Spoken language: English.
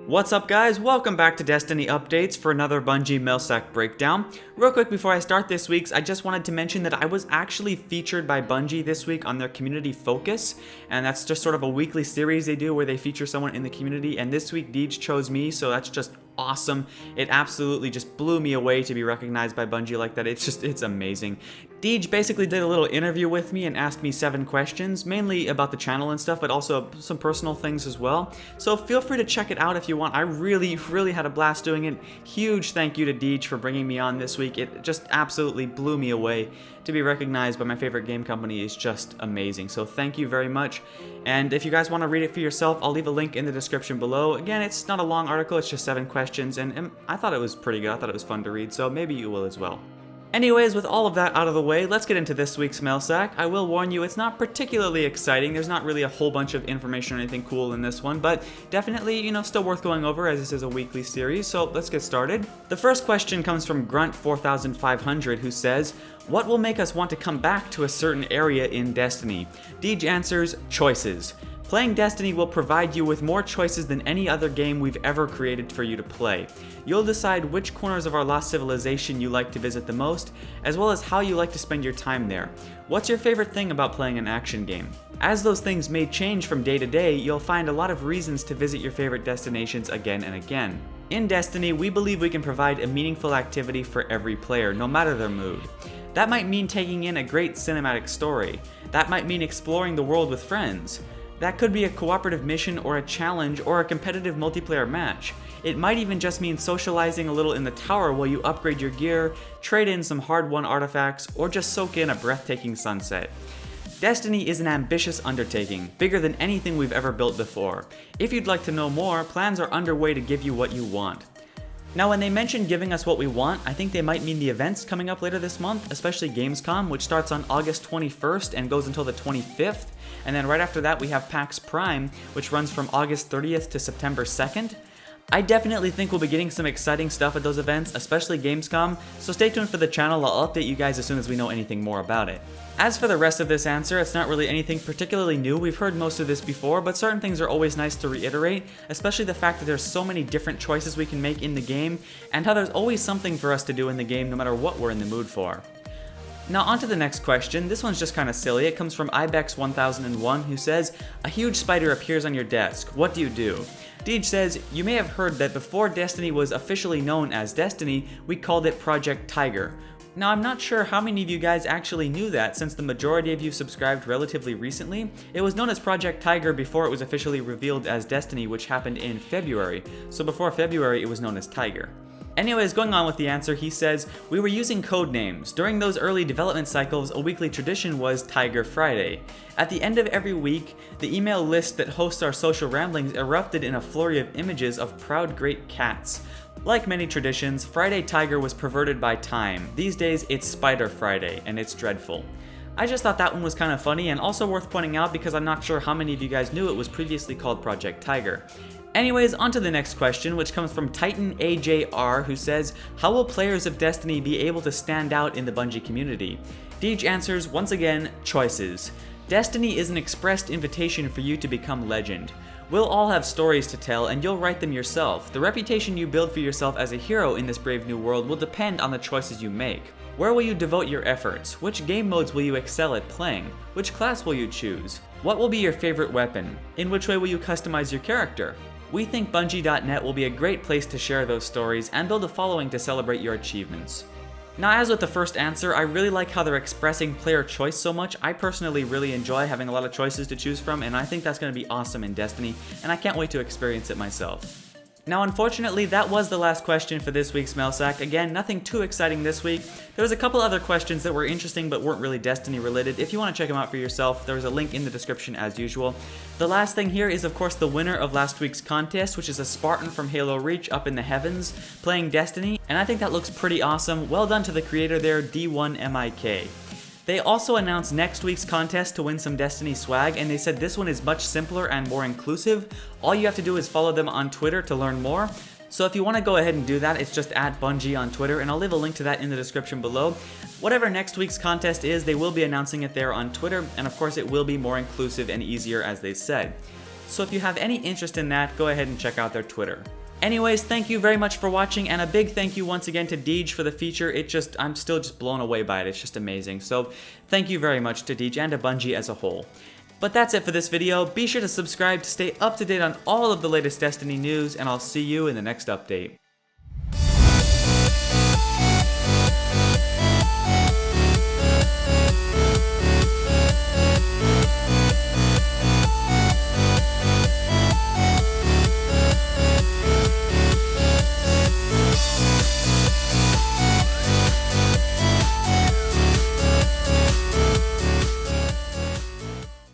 What's up guys, welcome back to Destiny Updates for another Bungie Mail Sack Breakdown. Real quick before I start this week's, I just wanted to mention that I was actually featured by Bungie this week on their Community Focus, and that's just sort of a weekly series they do where they feature someone in the community, and this week DeeJ chose me, so that's just awesome. It absolutely just blew me away to be recognized by Bungie like that. It's amazing. DeeJ basically did a little interview with me and asked me 7 questions, mainly about the channel and stuff, but also some personal things as well. So feel free to check it out if you want. I really had a blast doing it. Huge thank you to DeeJ for bringing me on this week. It just absolutely blew me away. To be recognized by my favorite game company is just amazing. So thank you very much. And if you guys want to read it for yourself, I'll leave a link in the description below. Again, it's not a long article, it's just 7 questions, and I thought it was pretty good. I thought it was fun to read, so maybe you will as well. Anyways, with all of that out of the way, let's get into this week's mail sack. I will warn you, it's not particularly exciting. There's not really a whole bunch of information or anything cool in this one, but definitely, still worth going over as this is a weekly series, so let's get started. The first question comes from Grunt4500, who says, "What will make us want to come back to a certain area in Destiny?" DeeJ answers, choices. Playing Destiny will provide you with more choices than any other game we've ever created for you to play. You'll decide which corners of our lost civilization you like to visit the most, as well as how you like to spend your time there. What's your favorite thing about playing an action game? As those things may change from day to day, you'll find a lot of reasons to visit your favorite destinations again and again. In Destiny, we believe we can provide a meaningful activity for every player, no matter their mood. That might mean taking in a great cinematic story. That might mean exploring the world with friends. That could be a cooperative mission or a challenge or a competitive multiplayer match. It might even just mean socializing a little in the tower while you upgrade your gear, trade in some hard-won artifacts, or just soak in a breathtaking sunset. Destiny is an ambitious undertaking, bigger than anything we've ever built before. If you'd like to know more, plans are underway to give you what you want. Now, when they mention giving us what we want, I think they might mean the events coming up later this month, especially Gamescom, which starts on August 21st and goes until the 25th. And then right after that, we have PAX Prime, which runs from August 30th to September 2nd. I definitely think we'll be getting some exciting stuff at those events, especially Gamescom, so stay tuned for the channel. I'll update you guys as soon as we know anything more about it. As for the rest of this answer, it's not really anything particularly new. We've heard most of this before, but certain things are always nice to reiterate, especially the fact that there's so many different choices we can make in the game, and how there's always something for us to do in the game no matter what we're in the mood for. Now on to the next question. This one's just kind of silly. It comes from Ibex1001, who says, "A huge spider appears on your desk. What do you do?" DeeJ says, "You may have heard that before Destiny was officially known as Destiny, we called it Project Tiger." Now I'm not sure how many of you guys actually knew that, since the majority of you subscribed relatively recently. It was known as Project Tiger before it was officially revealed as Destiny, which happened in February. So before February it was known as Tiger. Anyways, going on with the answer, he says, "We were using code names. During those early development cycles, a weekly tradition was Tiger Friday. At the end of every week, the email list that hosts our social ramblings erupted in a flurry of images of proud great cats. Like many traditions, Friday Tiger was perverted by time. These days, it's Spider Friday, and it's dreadful." I just thought that one was kind of funny and also worth pointing out because I'm not sure how many of you guys knew it was previously called Project Tiger. Anyways, on to the next question, which comes from Titan AJR, who says, "How will players of Destiny be able to stand out in the Bungie community?" DeeJ answers, once again, choices. Destiny is an expressed invitation for you to become legend. We'll all have stories to tell, and you'll write them yourself. The reputation you build for yourself as a hero in this brave new world will depend on the choices you make. Where will you devote your efforts? Which game modes will you excel at playing? Which class will you choose? What will be your favorite weapon? In which way will you customize your character? We think Bungie.net will be a great place to share those stories and build a following to celebrate your achievements. Now, as with the first answer, I really like how they're expressing player choice so much. I personally really enjoy having a lot of choices to choose from, and I think that's going to be awesome in Destiny, and I can't wait to experience it myself. Now, unfortunately, that was the last question for this week's mail sack. Again, nothing too exciting this week. There was a couple other questions that were interesting but weren't really Destiny related. If you want to check them out for yourself, there's a link in the description as usual. The last thing here is, of course, the winner of last week's contest, which is a Spartan from Halo Reach up in the heavens playing Destiny, and I think that looks pretty awesome. Well done to the creator there, D1MIK. They also announced next week's contest to win some Destiny swag, and they said this one is much simpler and more inclusive. All you have to do is follow them on Twitter to learn more. So if you want to go ahead and do that, it's just @Bungie on Twitter, and I'll leave a link to that in the description below. Whatever next week's contest is, they will be announcing it there on Twitter, and of course it will be more inclusive and easier as they said. So if you have any interest in that, go ahead and check out their Twitter. Anyways, thank you very much for watching, and a big thank you once again to DeeJ for the feature. I'm still just blown away by it. It's just amazing. So thank you very much to DeeJ and to Bungie as a whole. But that's it for this video. Be sure to subscribe to stay up to date on all of the latest Destiny news, and I'll see you in the next update.